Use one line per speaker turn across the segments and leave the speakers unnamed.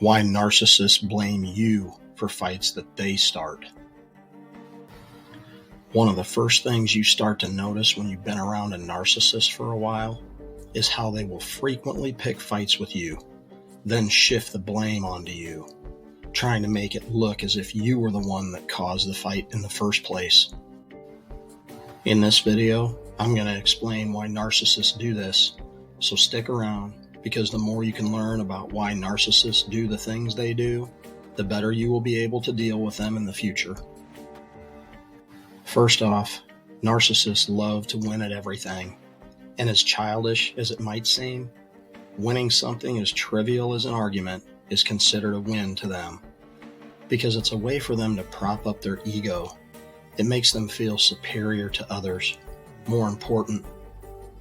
Why narcissists blame you for fights that they start. One of the first things you start to notice when you've been around a narcissist for a while is how they will frequently pick fights with you, then shift the blame onto you, trying to make it look as if you were the one that caused the fight in the first place. In this video, I'm going to explain why narcissists do this, so stick around, because the more you can learn about why narcissists do the things they do, the better you will be able to deal with them in the future. First off, narcissists love to win at everything, and as childish as it might seem, winning something as trivial as an argument is considered a win to them, because it's a way for them to prop up their ego. It makes them feel superior to others, more important,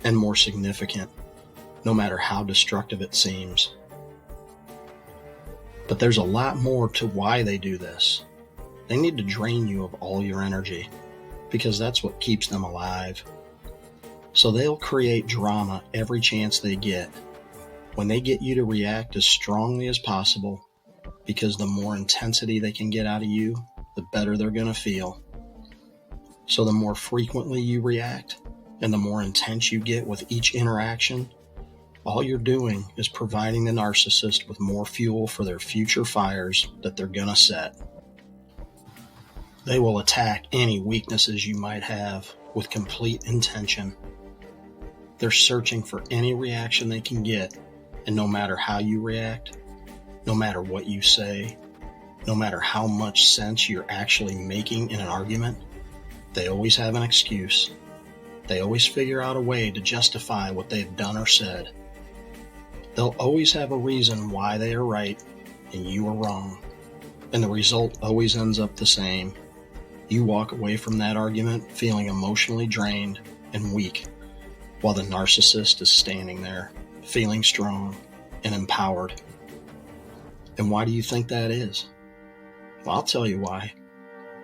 and more significant, no matter how destructive it seems. But there's a lot more to why they do this. They need to drain you of all your energy, because that's what keeps them alive. So they'll create drama every chance they get. When they get you to react as strongly as possible, because the more intensity they can get out of you, the better they're going to feel. So the more frequently you react, and the more intense you get with each interaction, all you're doing is providing the narcissist with more fuel for their future fires that they're going to set. They will attack any weaknesses you might have with complete intention. They're searching for any reaction they can get, and no matter how you react, no matter what you say, no matter how much sense you're actually making in an argument, they always have an excuse. They always figure out a way to justify what they've done or said. They'll always have a reason why they are right and you are wrong, and the result always ends up the same. You walk away from that argument feeling emotionally drained and weak, while the narcissist is standing there, feeling strong and empowered. And why do you think that is? Well, I'll tell you why.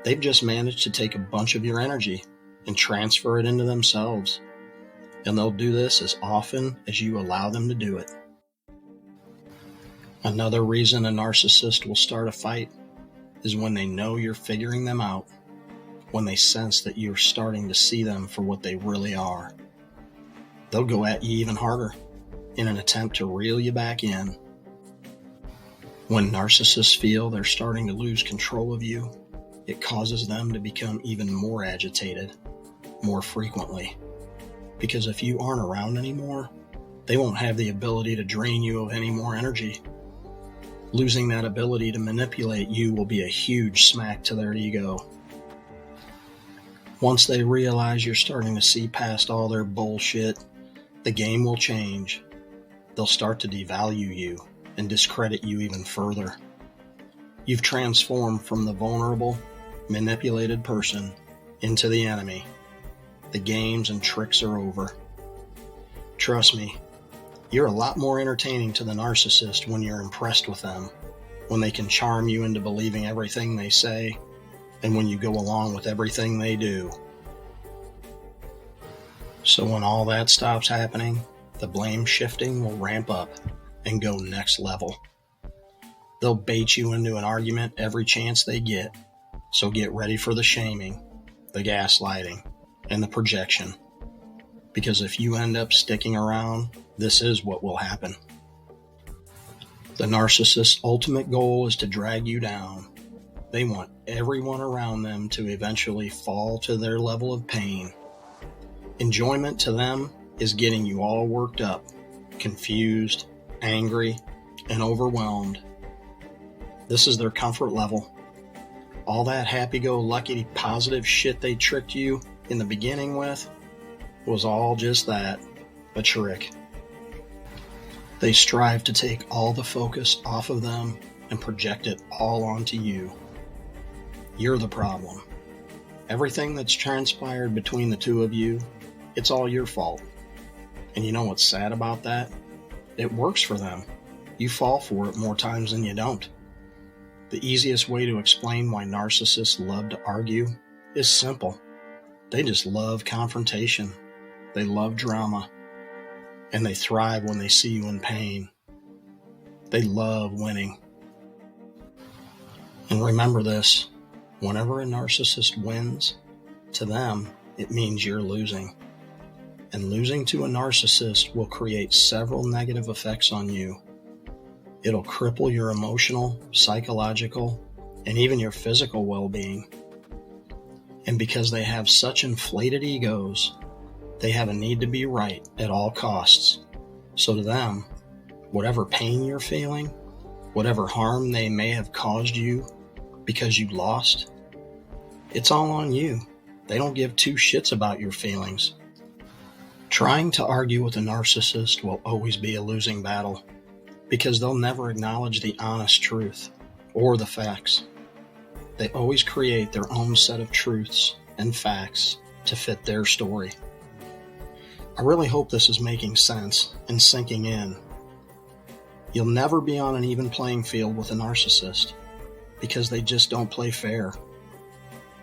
They've just managed to take a bunch of your energy and transfer it into themselves, and they'll do this as often as you allow them to do it. Another reason a narcissist will start a fight is when they know you're figuring them out, when they sense that you're starting to see them for what they really are. They'll go at you even harder in an attempt to reel you back in. When narcissists feel they're starting to lose control of you, it causes them to become even more agitated, more frequently. Because if you aren't around anymore, they won't have the ability to drain you of any more energy. Losing that ability to manipulate you will be a huge smack to their ego. Once they realize you're starting to see past all their bullshit, the game will change. They'll start to devalue you and discredit you even further. You've transformed from the vulnerable, manipulated person into the enemy. The games and tricks are over. Trust me, you're a lot more entertaining to the narcissist when you're impressed with them, when they can charm you into believing everything they say, and when you go along with everything they do. So when all that stops happening, the blame shifting will ramp up and go next level. They'll bait you into an argument every chance they get, so get ready for the shaming, the gaslighting, and the projection. Because if you end up sticking around, this is what will happen. The narcissist's ultimate goal is to drag you down. They want everyone around them to eventually fall to their level of pain. Enjoyment to them is getting you all worked up, confused, angry, and overwhelmed. This is their comfort level. All that happy-go-lucky positive shit they tricked you in the beginning with was all just that, a trick. They strive to take all the focus off of them and project it all onto you. You're the problem. Everything that's transpired between the two of you, it's all your fault. And you know what's sad about that? It works for them. You fall for it more times than you don't. The easiest way to explain why narcissists love to argue is simple. They just love confrontation. They love drama. And they thrive when they see you in pain. They love winning. And remember this, whenever a narcissist wins, to them, it means you're losing. And losing to a narcissist will create several negative effects on you. It'll cripple your emotional, psychological, and even your physical well-being. And because they have such inflated egos, they have a need to be right at all costs. So to them, whatever pain you're feeling, whatever harm they may have caused you because you lost, it's all on you. They don't give two shits about your feelings. Trying to argue with a narcissist will always be a losing battle because they'll never acknowledge the honest truth or the facts. They always create their own set of truths and facts to fit their story. I really hope this is making sense and sinking in. You'll never be on an even playing field with a narcissist because they just don't play fair.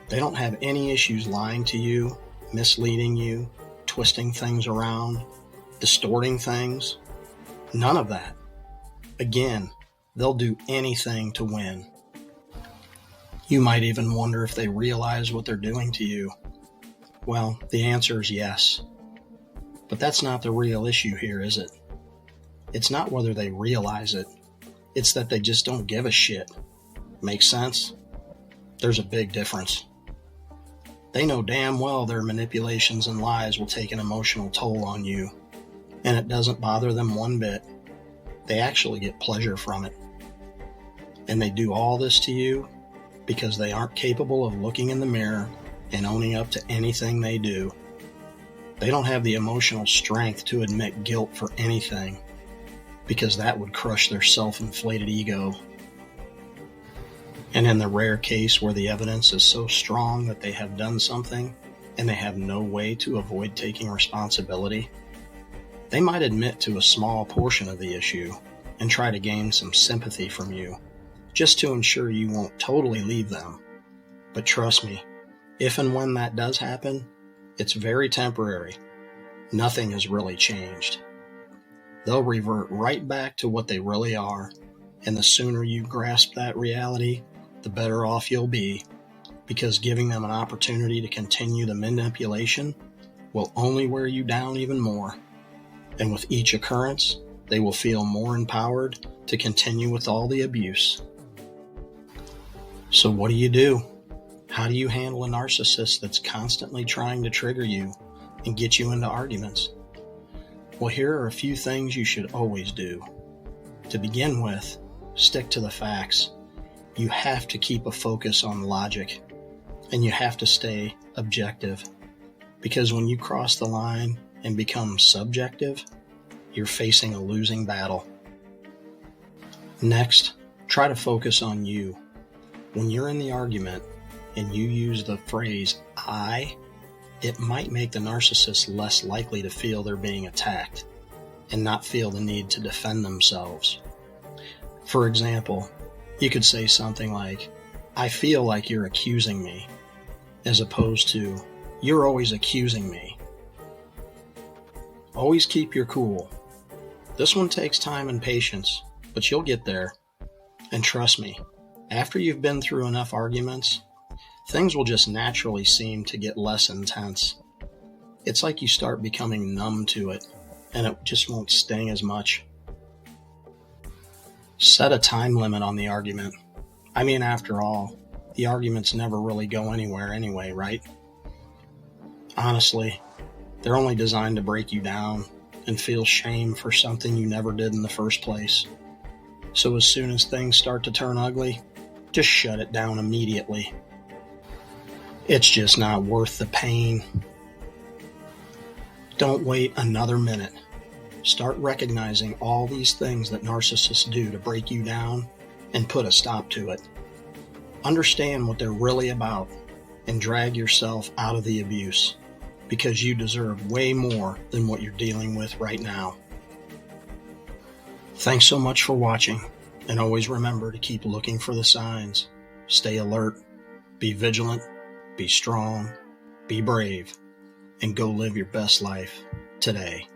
They don't have any issues lying to you, misleading you, twisting things around, distorting things. None of that. Again, they'll do anything to win. You might even wonder if they realize what they're doing to you. Well, the answer is yes. But that's not the real issue here, is it? It's not whether they realize it. It's that they just don't give a shit. Make sense? There's a big difference. They know damn well their manipulations and lies will take an emotional toll on you, and it doesn't bother them one bit. They actually get pleasure from it. And they do all this to you because they aren't capable of looking in the mirror and owning up to anything they do. They don't have the emotional strength to admit guilt for anything because that would crush their self-inflated ego. And in the rare case where the evidence is so strong that they have done something and they have no way to avoid taking responsibility, they might admit to a small portion of the issue and try to gain some sympathy from you, just to ensure you won't totally leave them. But trust me, if and when that does happen, it's very temporary. Nothing has really changed. They'll revert right back to what they really are, and the sooner you grasp that reality, the better off you'll be, because giving them an opportunity to continue the manipulation will only wear you down even more. And with each occurrence, they will feel more empowered to continue with all the abuse. So what do? How do you handle a narcissist that's constantly trying to trigger you and get you into arguments? Well, here are a few things you should always do. To begin with, stick to the facts. You have to keep a focus on logic, and you have to stay objective, because when you cross the line and become subjective, you're facing a losing battle. Next, try to focus on you. When you're in the argument and you use the phrase I, it might make the narcissist less likely to feel they're being attacked and not feel the need to defend themselves. For example, you could say something like, I feel like you're accusing me, as opposed to, you're always accusing me. Always keep your cool. This one takes time and patience, but you'll get there. And trust me, after you've been through enough arguments, things will just naturally seem to get less intense. It's like you start becoming numb to it, and it just won't sting as much. Set a time limit on the argument. I mean, after all, the arguments never really go anywhere anyway, right? Honestly, they're only designed to break you down and feel shame for something you never did in the first place. So as soon as things start to turn ugly, just shut it down immediately. It's just not worth the pain. Don't wait another minute. Start recognizing all these things that narcissists do to break you down and put a stop to it. Understand what they're really about and drag yourself out of the abuse, because you deserve way more than what you're dealing with right now. Thanks so much for watching, and always remember to keep looking for the signs. Stay alert, be vigilant, be strong, be brave, and go live your best life today.